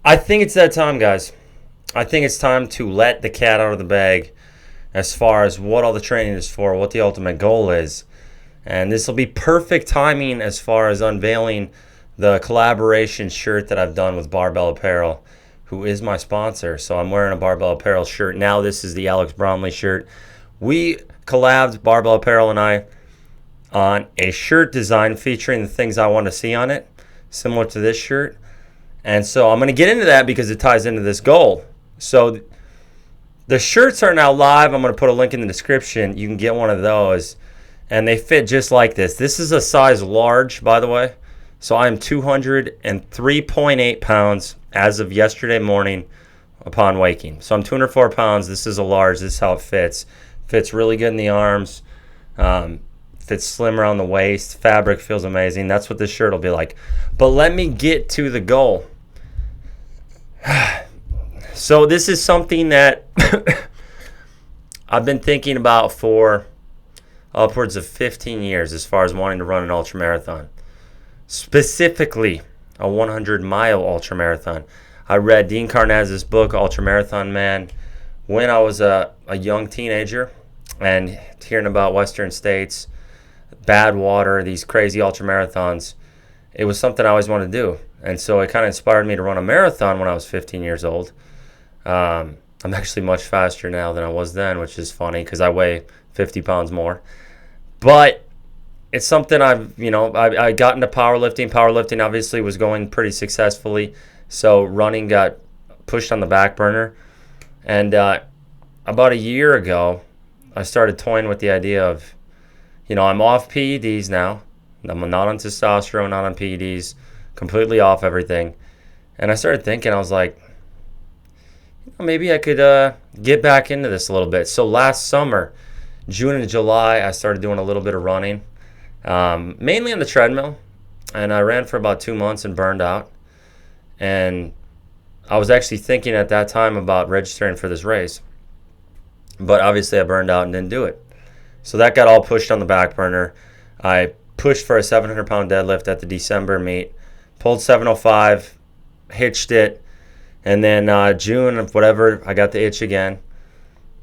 I think it's that time, guys. I think it's time to let the cat out of the bag as far as what all the training is for, what the ultimate goal is. And this will be perfect timing as far as unveiling the collaboration shirt that I've done with Barbell Apparel, who is my sponsor. So I'm wearing a Barbell Apparel shirt. Now this is the Alex Bromley shirt. We collabed, Barbell Apparel and I, on a shirt design featuring the things I want to see on it, similar to this shirt. And so I'm going to get into that because it ties into this goal. So the shirts are now live. I'm going to put a link in the description. You can get one of those. And they fit just like this. This is a size large, by the way. So I'm 203.8 pounds as of yesterday morning upon waking. So I'm 204 pounds. This is a large. This is how it fits. Fits really good in the arms. Fits slim around the waist. Fabric feels amazing. That's what this shirt will be like. But let me get to the goal. So this is something that I've been thinking about for upwards of 15 years as far as wanting to run an ultramarathon. Specifically, a 100-mile ultramarathon. I read Dean Karnazes' book, Ultramarathon Man, when I was a young teenager, and hearing about Western states, bad water, these crazy ultramarathons, it was something I always wanted to do. And so it kind of inspired me to run a marathon when I was 15 years old. I'm actually much faster now than I was then, which is funny because I weigh 50 pounds more. But it's something I got into powerlifting. Powerlifting obviously was going pretty successfully. So running got pushed on the back burner. And about a year ago, I started toying with the idea of, I'm off PEDs now. I'm not on testosterone, not on PEDs, completely off everything. And I started thinking, I was like, maybe I could get back into this a little bit. So last summer, June and July, I started doing a little bit of running, mainly on the treadmill. And I ran for about 2 months and burned out. And I was actually thinking at that time about registering for this race. But obviously I burned out and didn't do it. So that got all pushed on the back burner. I pushed for a 700-pound deadlift at the December meet, pulled 705, hitched it, and then June of whatever, I got the itch again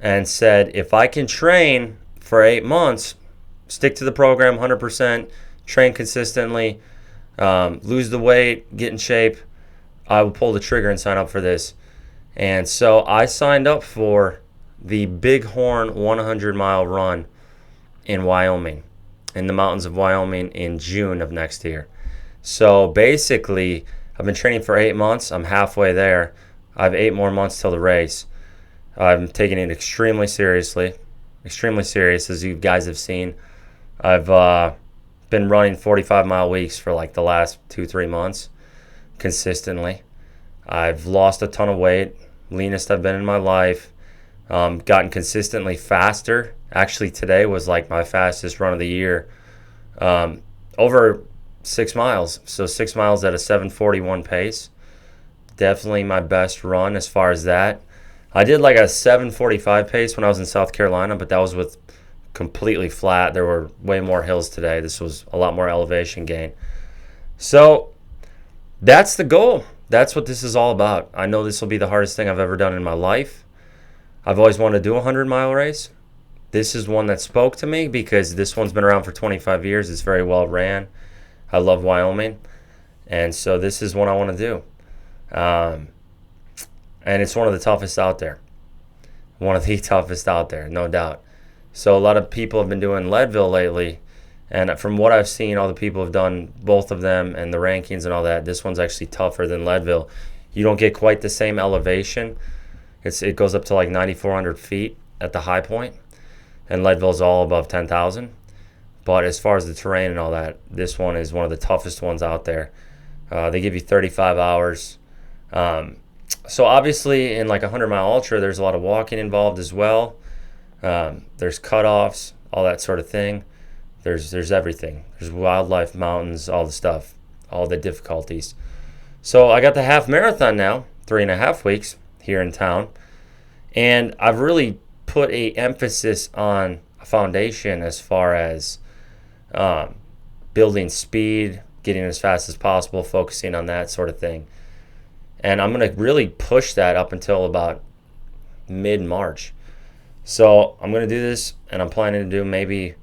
and said, if I can train for 8 months, stick to the program 100%, train consistently, lose the weight, get in shape, I will pull the trigger and sign up for this. And so I signed up for the Bighorn 100-mile run in Wyoming, in the mountains of Wyoming in June of next year. So basically, I've been training for 8 months. I'm halfway there. I have 8 more months till the race. I'm taking it extremely serious, as you guys have seen. I've been running 45-mile weeks for like the last 2-3 months consistently. I've lost a ton of weight, leanest I've been in my life. Gotten consistently faster. Actually, today was like my fastest run of the year. Over 6 miles. So 6 miles at a 7:41 pace. Definitely my best run as far as that. I did like a 7:45 pace when I was in South Carolina, but that was with completely flat. There were way more hills today. This was a lot more elevation gain. So that's the goal. That's what this is all about. I know this will be the hardest thing I've ever done in my life. I've always wanted to do a 100-mile race. This is one that spoke to me because this one's been around for 25 years. It's very well ran. I love Wyoming. And so this is one I want to do. And it's one of the toughest out there. One of the toughest out there, no doubt. So a lot of people have been doing Leadville lately. And from what I've seen, all the people have done both of them and the rankings and all that. This one's actually tougher than Leadville. You don't get quite the same elevation. It goes up to like 9,400 feet at the high point, and Leadville's all above 10,000. But as far as the terrain and all that, this one is one of the toughest ones out there. They give you 35 hours. So obviously in like a 100-mile ultra, there's a lot of walking involved as well. There's cutoffs, all that sort of thing. There's everything. There's wildlife, mountains, all the stuff, all the difficulties. So I got the half marathon now, 3.5 weeks here in town. And I've really put a emphasis on a foundation as far as building speed, getting as fast as possible, focusing on that sort of thing. And I'm going to really push that up until about mid-March. So I'm going to do this, and I'm planning to do maybe,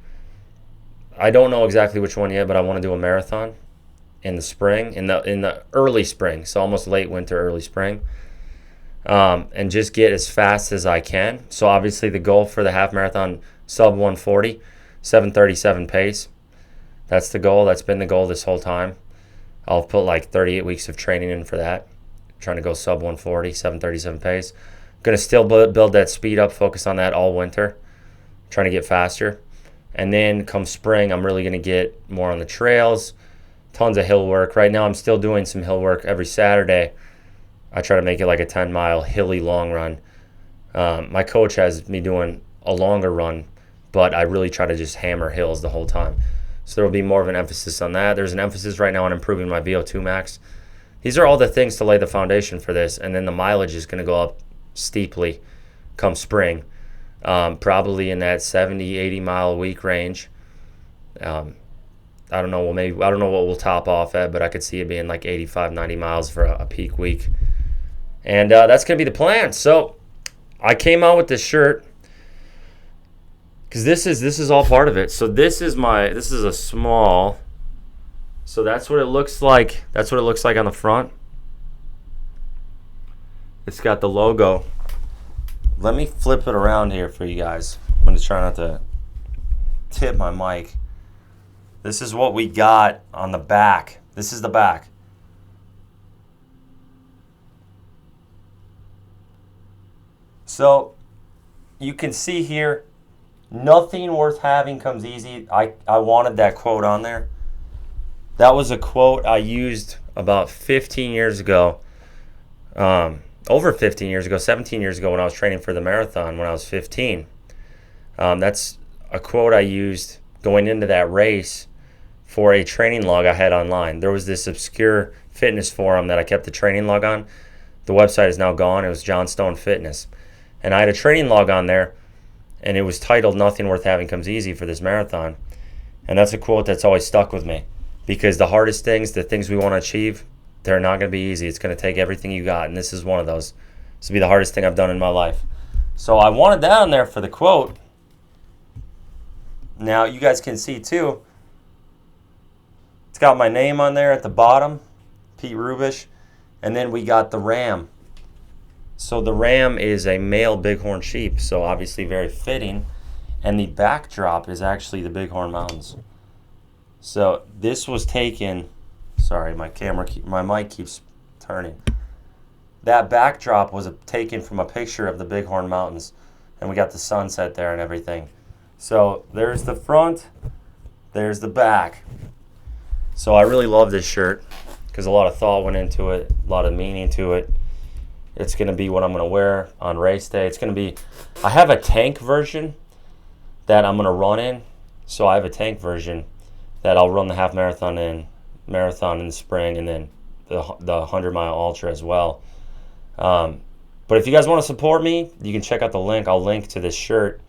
I don't know exactly which one yet, but I want to do a marathon in the spring, in the early spring, so almost late winter, early spring, and just get as fast as I can. So obviously the goal for the half marathon, sub 140, 7:37 pace. That's the goal. That's been the goal this whole time. I'll put like 38 weeks of training in for that, trying to go sub 140, 7:37 pace. Going to still build that speed up, focus on that all winter, trying to get faster. And then come spring, I'm really going to get more on the trails, tons of hill work. Right now I'm still doing some hill work every Saturday. I try to make it like a 10-mile hilly long run. My coach has me doing a longer run, but I really try to just hammer hills the whole time. So there will be more of an emphasis on that. There's an emphasis right now on improving my VO2 max. These are all the things to lay the foundation for this, and then the mileage is going to go up steeply come spring, probably in that 70, 80 mile a week range. I don't know. Well, maybe I don't know what we'll top off at, but I could see it being like 85, 90 miles for a peak week, and that's gonna be the plan. So I came out with this shirt because this is all part of it. So this is a small. So that's what it looks like. That's what it looks like on the front. It's got the logo. Let me flip it around here for you guys. I'm going to try not to tip my mic. This is what we got on the back. This is the back. So you can see here, nothing worth having comes easy. I wanted that quote on there. That was a quote I used about 15 years ago. Over 15 years ago, 17 years ago when I was training for the marathon when I was 15. That's a quote I used going into that race for a training log I had online. There was this obscure fitness forum that I kept the training log on. The website is now gone. It was John Stone Fitness. And I had a training log on there, and it was titled "Nothing Worth Having Comes Easy" for this marathon. And that's a quote that's always stuck with me, because the hardest things, the things we want to achieve, they're not going to be easy. It's going to take everything you got, and this is one of those. This will be the hardest thing I've done in my life. So I wanted that on there for the quote. Now you guys can see too, it's got my name on there at the bottom, Pete Rubish, and then we got the ram. So the ram is a male bighorn sheep, so obviously very fitting, and the backdrop is actually the Bighorn Mountains. So this was taken. Sorry, my mic keeps turning. That backdrop was taken from a picture of the Bighorn Mountains, and we got the sunset there and everything. So there's the front, there's the back. So I really love this shirt because a lot of thought went into it, a lot of meaning to it. It's going to be what I'm going to wear on race day. It's going to be, I have a tank version that I'm going to run in. So I have a tank version that I'll run the half marathon in the spring, and then the 100-mile ultra as well. But if you guys want to support me, you can check out the link. I'll link to this shirt,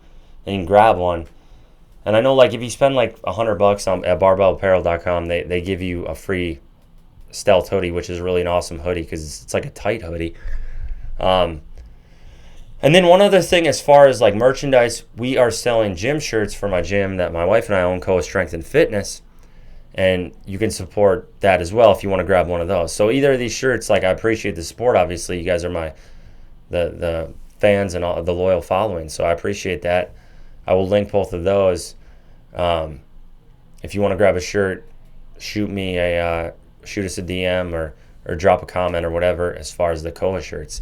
and you can grab one. And I know, like, if you spend like $100 at barbellapparel.com, they give you a free Stealth hoodie, which is really an awesome hoodie because it's like a tight hoodie. And then one other thing, as far as like merchandise, we are selling gym shirts for my gym that my wife and I own, Koa Strength and Fitness. And you can support that as well if you want to grab one of those. So either of these shirts, like, I appreciate the support. Obviously, you guys are the fans and all the loyal following. So I appreciate that. I will link both of those. If you want to grab a shirt, shoot us a DM or drop a comment or whatever as far as the Koa shirts.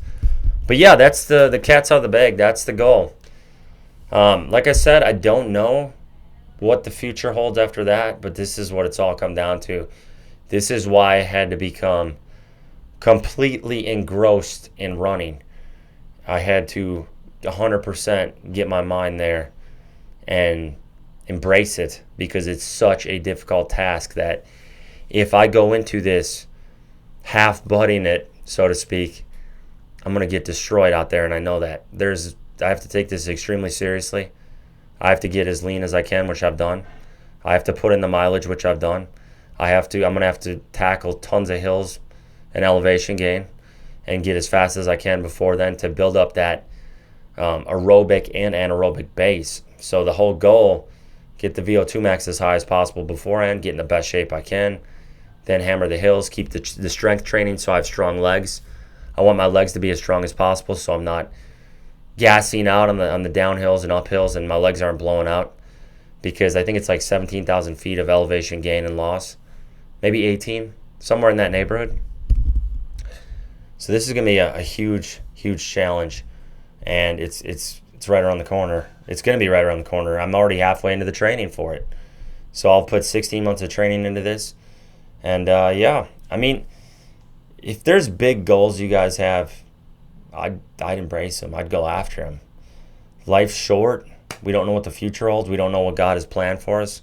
But yeah, that's the cat's out of the bag. That's the goal. Like I said, I don't know what the future holds after that, but this is what it's all come down to. This is why I had to become completely engrossed in running. I had to 100% get my mind there and embrace it, because it's such a difficult task that if I go into this half-butting it, so to speak, I'm going to get destroyed out there, and I know that. I have to take this extremely seriously. I have to get as lean as I can, which I've done. I have to put in the mileage, which I've done. I'm going to have to tackle tons of hills and elevation gain. and get as fast as I can before then to build up that aerobic and anaerobic base. So the whole goal, get the VO2 max as high as possible beforehand, get in the best shape I can, then hammer the hills, keep the strength training so I have strong legs. I want my legs to be as strong as possible so I'm not gassing out on the downhills and uphills and my legs aren't blowing out, because I think it's like 17,000 feet of elevation gain and loss, maybe 18, somewhere in that neighborhood. So this is going to be a huge, huge challenge, and it's right around the corner. It's going to be right around the corner. I'm already halfway into the training for it. So I'll put 16 months of training into this. And yeah, I mean, if there's big goals you guys have, I'd embrace them. I'd go after them. Life's short. We don't know what the future holds. We don't know what God has planned for us.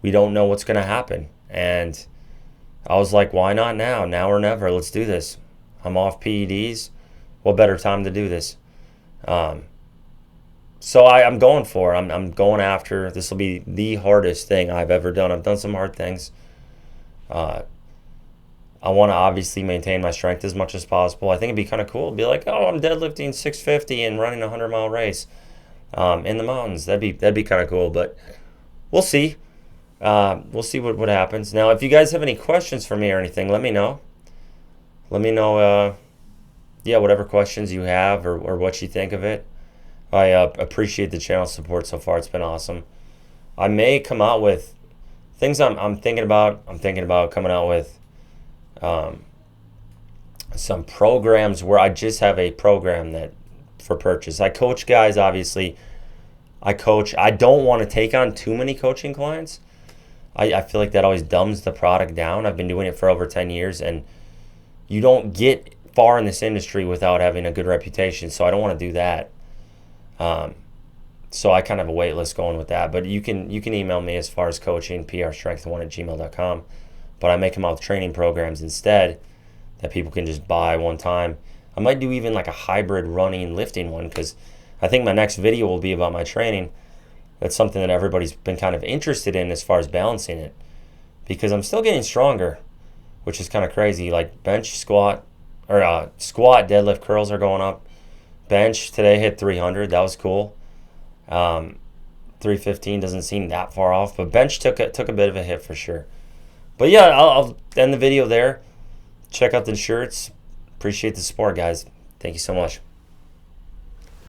We don't know what's going to happen. And I was like, why not now? Now or never. Let's do this. I'm off PEDs. What better time to do this? So I'm going for it. I'm going after. This will be the hardest thing I've ever done. I've done some hard things. I want to obviously maintain my strength as much as possible. I think it'd be kind of cool to be like, oh, I'm deadlifting 650 and running a 100-mile race in the mountains. That'd be kind of cool, but we'll see. We'll see what happens. Now, if you guys have any questions for me or anything, let me know. Let me know, yeah, whatever questions you have or what you think of it. I appreciate the channel support so far. It's been awesome. I may come out with things I'm thinking about. I'm thinking about coming out with some programs where I just have a program that for purchase. I coach guys, obviously. I don't want to take on too many coaching clients. I feel like that always dumbs the product down. I've been doing it for over 10 years, and you don't get far in this industry without having a good reputation, so I don't want to do that. So I kind of have a wait list going with that, but you can email me as far as coaching, prstrength1@gmail.com. But I make them out with training programs instead that people can just buy one time. I might do even like a hybrid running lifting one, because I think my next video will be about my training. That's something that everybody's been kind of interested in as far as balancing it, because I'm still getting stronger, which is kind of crazy. Like bench, squat, or squat, deadlift, curls are going up. Bench today hit 300. That was cool. 315 doesn't seem that far off, but bench took a bit of a hit for sure. But yeah, I'll end the video there. Check out the shirts. Appreciate the support, guys. Thank you so much.